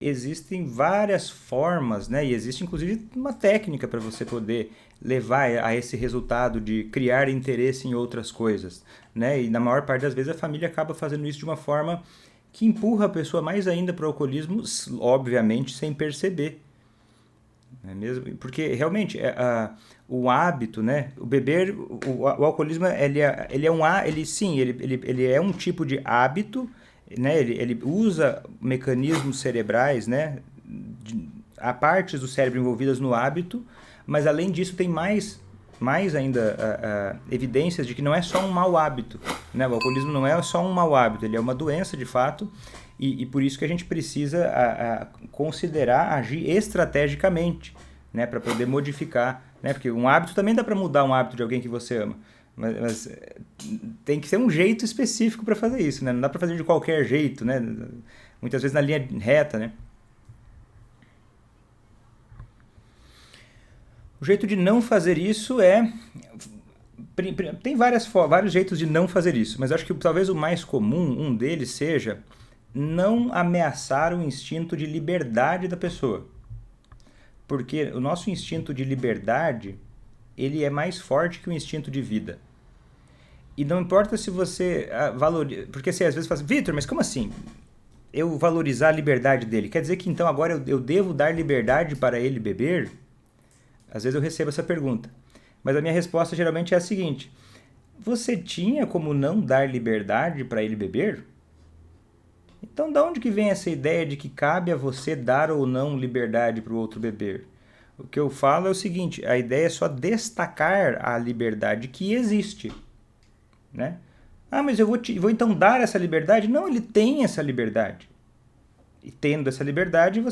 Existem várias formas, né? E existe inclusive uma técnica para você poder levar a esse resultado de criar interesse em outras coisas, né? E na maior parte das vezes a família acaba fazendo isso de uma forma que empurra a pessoa mais ainda para o alcoolismo, obviamente sem perceber, não é mesmo? Porque realmente o hábito, né? O beber, o alcoolismo ele é ele sim, ele é um tipo de hábito, né? Ele usa mecanismos cerebrais, né? Há partes do cérebro envolvidas no hábito, mas além disso tem mais ainda evidências de que não é só um mau hábito, né? O alcoolismo não é só um mau hábito, ele é uma doença de fato, e por isso que a gente precisa considerar agir estrategicamente, né? Para poder modificar, né? Porque um hábito também dá para mudar um hábito de alguém que você ama, mas tem que ser um jeito específico para fazer isso, né? Não dá para fazer de qualquer jeito, né? Muitas vezes na linha reta, né? O jeito de não fazer isso é. Tem vários jeitos de não fazer isso, mas acho que talvez o mais comum, um deles, seja não ameaçar o instinto de liberdade da pessoa. Porque o nosso instinto de liberdade, ele é mais forte que o instinto de vida. E não importa se você valoriza. Porque você às vezes fala assim, Vitor, mas como assim? Eu valorizar a liberdade dele? Quer dizer que então agora eu devo dar liberdade para ele beber? Às vezes eu recebo essa pergunta. Mas a minha resposta geralmente é a seguinte: você tinha como não dar liberdade para ele beber? Então, da onde que vem essa ideia de que cabe a você dar ou não liberdade para o outro beber? O que eu falo é o seguinte: a ideia é só destacar a liberdade que existe, né? Ah, mas eu vou então dar essa liberdade? Não, ele tem essa liberdade. E tendo essa liberdade,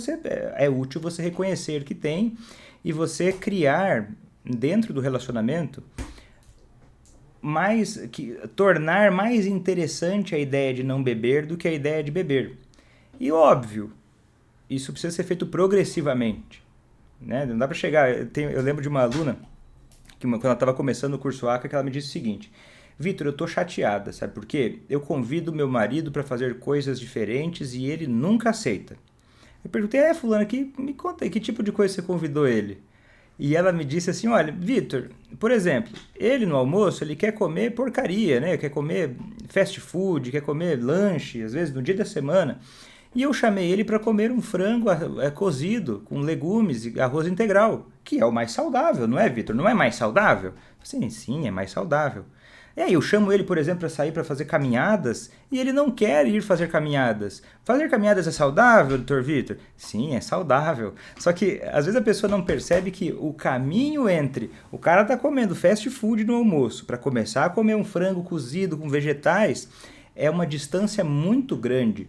é útil você reconhecer que tem e você criar dentro do relacionamento tornar mais interessante a ideia de não beber do que a ideia de beber. E óbvio, isso precisa ser feito progressivamente, né? Não dá para chegar. Eu lembro de uma aluna que quando ela estava começando o curso ACA, que ela me disse o seguinte: Vitor, eu tô chateada, sabe por quê? Eu convido meu marido para fazer coisas diferentes e ele nunca aceita. Eu perguntei, fulano, me conta aí, que tipo de coisa você convidou ele? E ela me disse assim, olha, Vitor, por exemplo, ele no almoço, ele quer comer porcaria, né? Quer comer fast food, quer comer lanche, às vezes no dia da semana. E eu chamei ele para comer um frango cozido com legumes e arroz integral, que é o mais saudável, não é, Vitor? Não é mais saudável? Sim, é mais saudável. E aí eu chamo ele, por exemplo, para sair para fazer caminhadas e ele não quer ir fazer caminhadas. Fazer caminhadas é saudável, doutor Vitor? Sim, é saudável. Só que às vezes a pessoa não percebe que o caminho entre o cara tá comendo fast food no almoço para começar a comer um frango cozido com vegetais é uma distância muito grande.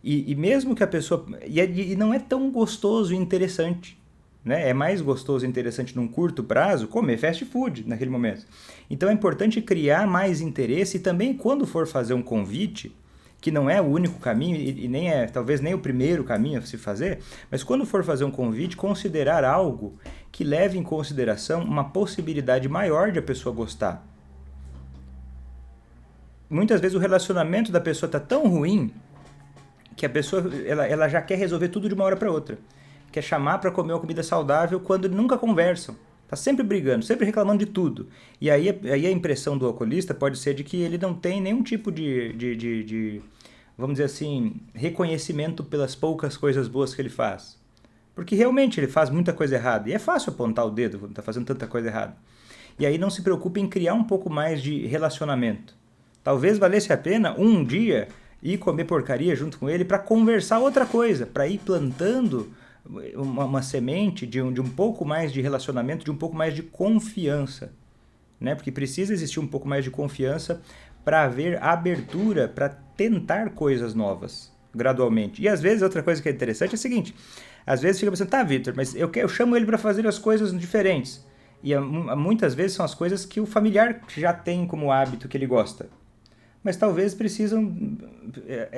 E mesmo que a pessoa. E não é tão gostoso e interessante. Né? É mais gostoso e interessante num curto prazo comer fast food naquele momento. Então é importante criar mais interesse e também quando for fazer um convite, que não é o único caminho e nem é talvez nem o primeiro caminho a se fazer, mas quando for fazer um convite, considerar algo que leve em consideração uma possibilidade maior de a pessoa gostar. Muitas vezes o relacionamento da pessoa está tão ruim que a pessoa ela já quer resolver tudo de uma hora para outra. Quer chamar para comer uma comida saudável quando nunca conversam. Tá sempre brigando, sempre reclamando de tudo. E aí a impressão do alcoolista pode ser de que ele não tem nenhum tipo de vamos dizer assim, reconhecimento pelas poucas coisas boas que ele faz. Porque realmente ele faz muita coisa errada. E é fácil apontar o dedo quando está fazendo tanta coisa errada. E aí não se preocupe em criar um pouco mais de relacionamento. Talvez valesse a pena um dia ir comer porcaria junto com ele para conversar outra coisa, para ir plantando uma semente de um pouco mais de relacionamento, de um pouco mais de confiança, né? Porque precisa existir um pouco mais de confiança para haver abertura para tentar coisas novas, gradualmente. E às vezes outra coisa que é interessante é a seguinte: às vezes fica pensando, tá, Vitor, mas eu chamo ele para fazer as coisas diferentes. E muitas vezes são as coisas que o familiar já tem como hábito que ele gosta. Mas talvez precisam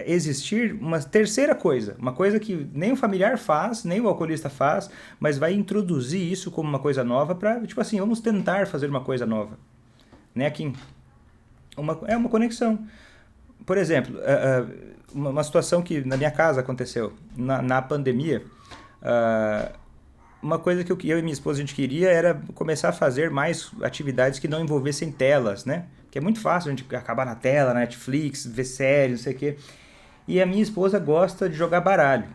existir uma terceira coisa, uma coisa que nem o familiar faz, nem o alcoolista faz, mas vai introduzir isso como uma coisa nova para, tipo assim, vamos tentar fazer uma coisa nova. Né, Kim? É uma conexão. por exemplo, uma situação que na minha casa aconteceu, na pandemia, ah, uma coisa que eu e minha esposa a gente queria era começar a fazer mais atividades que não envolvessem telas, né? Porque é muito fácil a gente acabar na tela, Netflix, ver séries, não sei o quê. E a minha esposa gosta de jogar baralho.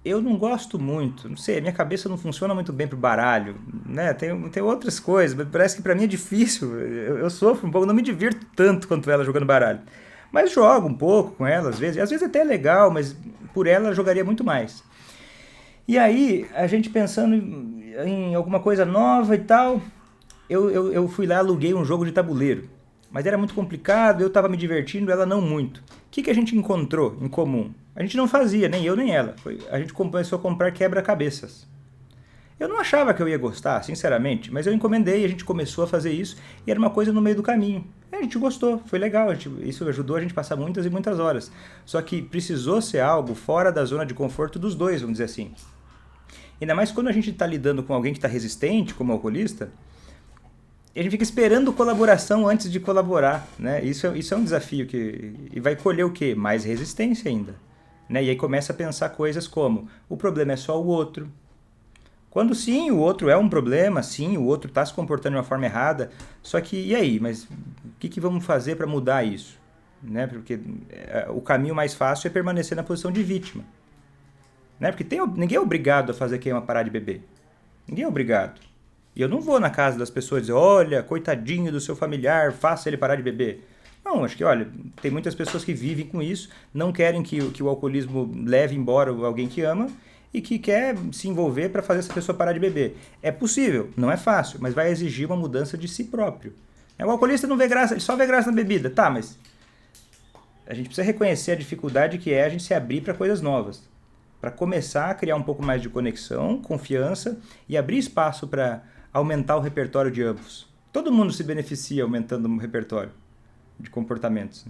Eu não gosto muito, não sei, a minha cabeça não funciona muito bem pro baralho, né? Tem outras coisas, mas parece que pra mim é difícil. Eu sofro um pouco, não me divirto tanto quanto ela jogando baralho. Mas jogo um pouco com ela, às vezes até é legal, mas por ela eu jogaria muito mais. E aí, a gente pensando em alguma coisa nova e tal, eu fui lá, aluguei um jogo de tabuleiro. Mas era muito complicado, eu estava me divertindo, ela não muito. O que a gente encontrou em comum? A gente não fazia, nem eu nem ela. A gente começou a comprar quebra-cabeças. Eu não achava que eu ia gostar, sinceramente, mas eu encomendei, a gente começou a fazer isso e era uma coisa no meio do caminho. E a gente gostou, foi legal, isso ajudou a gente a passar muitas e muitas horas. Só que precisou ser algo fora da zona de conforto dos dois, vamos dizer assim. Ainda mais quando a gente está lidando com alguém que está resistente, como alcoolista, a gente fica esperando colaboração antes de colaborar, né? Isso é um desafio e vai colher o quê? Mais resistência ainda, né? E aí começa a pensar coisas como, o problema é só o outro. Quando sim, o outro é um problema, sim, o outro está se comportando de uma forma errada, só que, e aí? Mas o que vamos fazer para mudar isso? Né? Porque o caminho mais fácil é permanecer na posição de vítima. Né? Porque ninguém é obrigado a fazer quem parar de beber. Ninguém é obrigado. E eu não vou na casa das pessoas dizer, olha, coitadinho do seu familiar, faça ele parar de beber. Não, acho que, olha, tem muitas pessoas que vivem com isso, não querem que o alcoolismo leve embora alguém que ama e que quer se envolver para fazer essa pessoa parar de beber. É possível, não é fácil, mas vai exigir uma mudança de si próprio. O alcoolista não vê graça, ele só vê graça na bebida. Tá, mas a gente precisa reconhecer a dificuldade que é a gente se abrir para coisas novas. Para começar a criar um pouco mais de conexão, confiança e abrir espaço para aumentar o repertório de ambos. Todo mundo se beneficia aumentando o repertório de comportamentos.